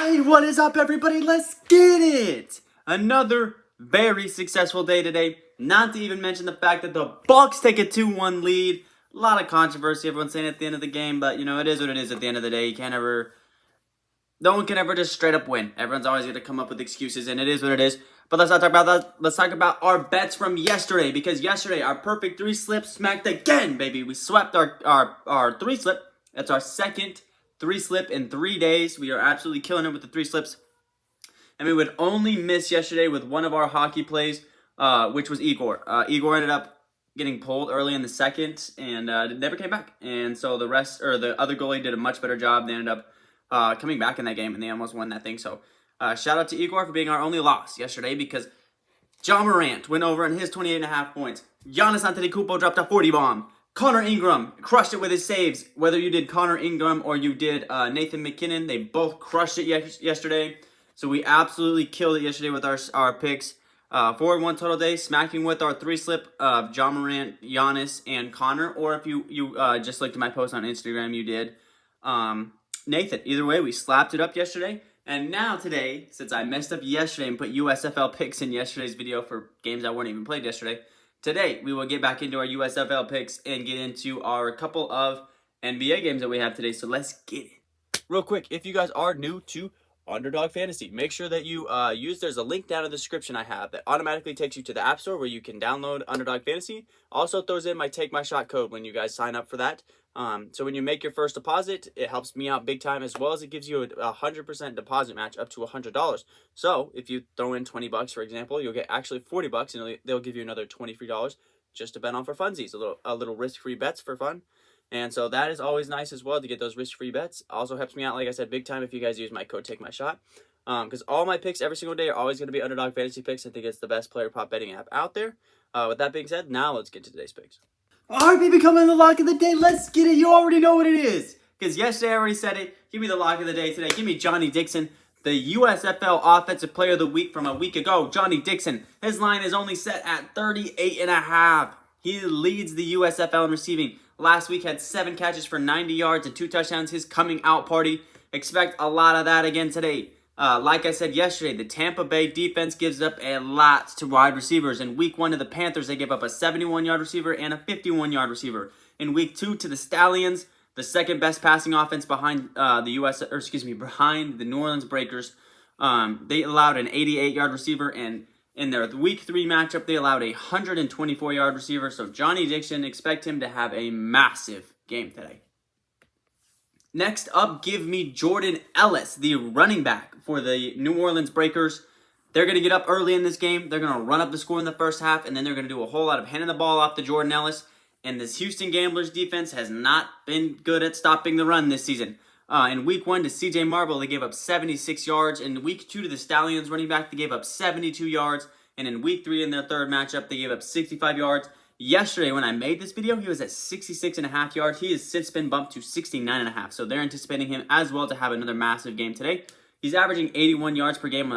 Alright, what is up everybody? Let's get it! Another very successful day today. Not to even mention the fact that the Bucks take a 2-1 lead. A lot of controversy, everyone's saying at the end of the game, but you know, it is what it is at the end of the day. No one can ever just straight up win. Everyone's always going to come up with excuses, and it is what it is. But let's not talk about that. Let's talk about our bets from yesterday, because yesterday our perfect 3-slip smacked again, baby. We swept our 3-slip. That's our second 3-slip in 3 days. We are absolutely killing it with the 3-slips. And we would only miss yesterday with one of our hockey plays, which was Igor. Igor ended up getting pulled early in the second and never came back. And so the other goalie did a much better job. They ended up coming back in that game, and they almost won that thing. So shout out to Igor for being our only loss yesterday, because John Morant went over in his 28.5 points. Giannis Antetokounmpo dropped a 40 bomb. Connor Ingram crushed it with his saves. Whether you did Connor Ingram or you did Nathan McKinnon, they both crushed it yesterday. So we absolutely killed it yesterday with our picks. 4-1 total day, smacking with our 3-slip of John Morant, Giannis, and Connor. Or if you just looked at my post on Instagram, you did Nathan. Either way, we slapped it up yesterday. And now today, since I messed up yesterday and put USFL picks in yesterday's video for games that weren't even played yesterday, today we will get back into our USFL picks and get into our couple of NBA games that we have today. So let's get it. Real quick, if you guys are new to Underdog Fantasy, make sure that you there's a link down in the description I have that automatically takes you to the App Store where you can download Underdog Fantasy. Also throws in my Take My Shot code when you guys sign up for that. So when you make your first deposit, it helps me out big time, as well as it gives you a 100% deposit match up to $100. So if you throw in $20, for example, you'll get actually $40, and they'll give you another $23 just to bet on for funsies, a little risk-free bets for fun. And so that is always nice as well to get those risk-free bets. Also helps me out, like I said, big time if you guys use my code TAKEMYSHOT. Because all my picks every single day are always going to be Underdog Fantasy picks. I think it's the best player prop betting app out there. With that being said, now let's get to today's picks. Alright, baby, coming the lock of the day. Let's get it. You already know what it is. Because yesterday I already said it. Give me the lock of the day today. Give me Johnny Dixon, the USFL Offensive Player of the Week from a week ago. Johnny Dixon. His line is only set at 38.5. He leads the USFL in receiving. Last week had 7 catches for 90 yards and 2 touchdowns. His coming out party. Expect a lot of that again today. Like I said yesterday, the Tampa Bay defense gives up a lot to wide receivers. In week 1 to the Panthers, they gave up a 71-yard receiver and a 51-yard receiver. In week 2 to the Stallions, the second best passing offense behind behind the New Orleans Breakers, they allowed an 88-yard receiver, and in their week 3 matchup, they allowed a 124-yard receiver. So Johnny Dixon, expect him to have a massive game today. Next up, give me Jordan Ellis, the running back for the New Orleans Breakers. They're going to get up early in this game. They're going to run up the score in the first half, and then they're going to do a whole lot of handing the ball off to Jordan Ellis. And this Houston Gamblers defense has not been good at stopping the run this season. In week 1 to CJ Marble, they gave up 76 yards. In week 2 to the Stallions running back, they gave up 72 yards. And in week 3 in their third matchup, they gave up 65 yards. Yesterday, when I made this video, he was at 66.5 yards. He has since been bumped to 69.5. So they're anticipating him as well to have another massive game today. He's averaging 81 yards per game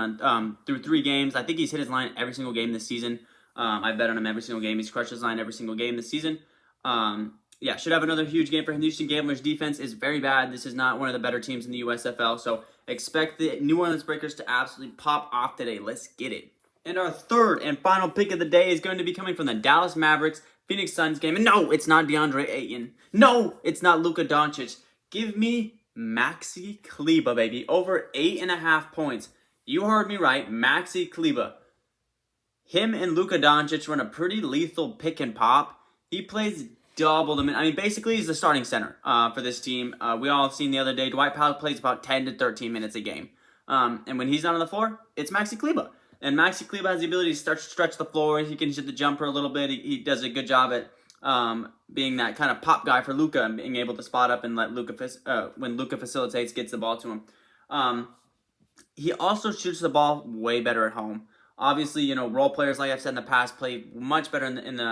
through 3 games. I think he's hit his line every single game this season. I bet on him every single game. He's crushed his line every single game this season. Yeah, should have another huge game for him. The Houston Gamblers defense is very bad. This is not one of the better teams in the USFL. So expect the New Orleans Breakers to absolutely pop off today. Let's get it. And our third and final pick of the day is going to be coming from the Dallas Mavericks Phoenix Suns game. And no, it's not DeAndre Ayton. No, it's not Luka Doncic. Give me Maxi Kleber, baby. Over 8.5 points. You heard me right. Maxi Kleber. Him and Luka Doncic run a pretty lethal pick and pop. He plays double the minute. I mean, basically, he's the starting center for this team. We all have seen the other day, Dwight Powell plays about 10 to 13 minutes a game. And when he's not on the floor, it's Maxi Kleber. And Maxi Kleber has the ability to stretch the floor. He can hit the jumper a little bit. He does a good job at being that kind of pop guy for Luka and being able to spot up and let Luka, when Luka facilitates, gets the ball to him. He also shoots the ball way better at home. Obviously, you know, role players, like I've said in the past, play much better in the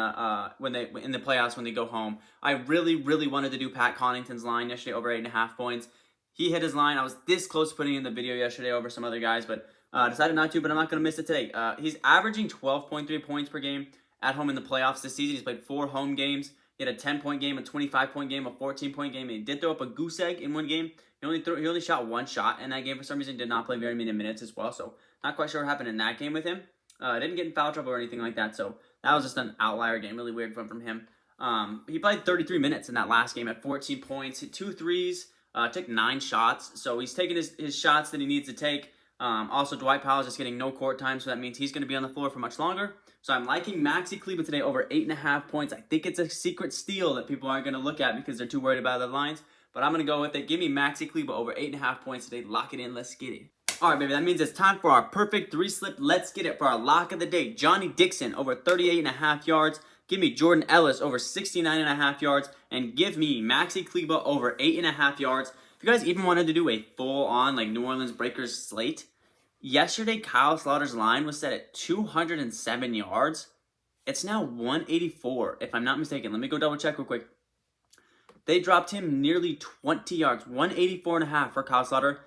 playoffs when they go home. I really wanted to do Pat Connaughton's line yesterday over 8.5 points. He hit his line. I was this close to putting in the video yesterday over some other guys, but decided not to, but I'm not going to miss it today. He's averaging 12.3 points per game at home in the playoffs this season. He's played 4 home games. He had a 10-point game, a 25-point game, a 14-point game. And he did throw up a goose egg in one game. He only shot one shot in that game for some reason. Did not play very many minutes as well. So not quite sure what happened in that game with him. Didn't get in foul trouble or anything like that. So that was just an outlier game. Really weird one from him. He played 33 minutes in that last game at 14 points, hit 2 threes, took 9 shots. So he's taking his shots that he needs to take. Also, Dwight Powell is just getting no court time, so that means he's going to be on the floor for much longer. So I'm liking Maxi Kleber today over 8.5 points. I think it's a secret steal that people aren't going to look at because they're too worried about the lines. But I'm going to go with it. Give me Maxi Kleber over 8.5 points today. Lock it in. Let's get it. All right, baby. That means it's time for our perfect 3-slip. Let's get it for our lock of the day. Johnny Dixon over 38.5 yards. Give me Jordan Ellis over 69.5 yards. And give me Maxi Kleber over 8.5 yards. If you guys even wanted to do a full-on like New Orleans Breakers slate, yesterday Kyle Slaughter's line was set at 207 yards. It's now 184, if I'm not mistaken. Let me go double-check real quick. They dropped him nearly 20 yards, 184.5 for Kyle Slaughter.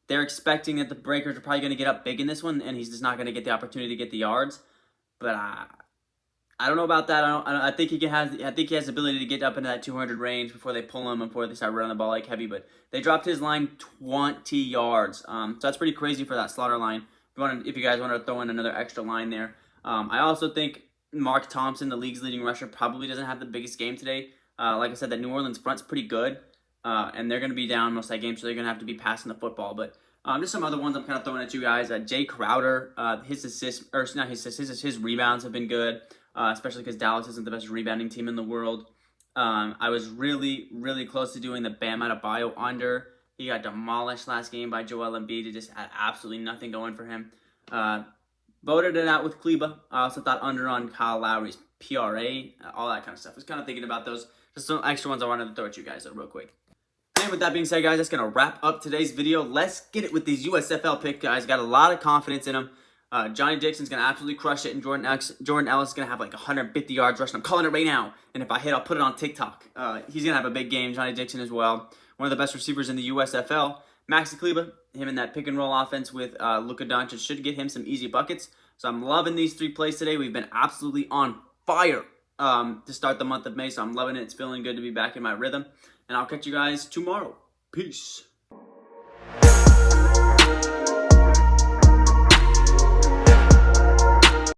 They're expecting that the Breakers are probably going to get up big in this one, and he's just not going to get the opportunity to get the yards. But I don't know about that. I think he has the ability to get up into that 200 range before they pull him and before they start running the ball like heavy. But they dropped his line 20 yards. So that's pretty crazy for that Slaughter line. If you guys want to throw in another extra line there. I also think Mark Thompson, the league's leading rusher, probably doesn't have the biggest game today. Like I said, that New Orleans front's pretty good. And they're going to be down most of that game, so they're going to have to be passing the football. But just some other ones I'm kind of throwing at you guys. Jay Crowder, his rebounds have been good. Especially because Dallas isn't the best rebounding team in the world. I was really, really close to doing the Bam Adebayo under. He got demolished last game by Joel Embiid. He just had absolutely nothing going for him. Voted it out with Kleber. I also thought under on Kyle Lowry's PRA, all that kind of stuff. I was kind of thinking about those. Just some extra ones I wanted to throw at you guys real quick. And with that being said, guys, that's going to wrap up today's video. Let's get it with these USFL picks, guys. Got a lot of confidence in them. Johnny Dixon's going to absolutely crush it, and Jordan Ellis is going to have like 150 yards rushing. I'm calling it right now, and if I hit, I'll put it on TikTok. He's going to have a big game, Johnny Dixon as well. One of the best receivers in the USFL. Maxi Kleber, him in that pick-and-roll offense with Luka Doncic should get him some easy buckets. So I'm loving these 3 plays today. We've been absolutely on fire to start the month of May, so I'm loving it. It's feeling good to be back in my rhythm, and I'll catch you guys tomorrow. Peace.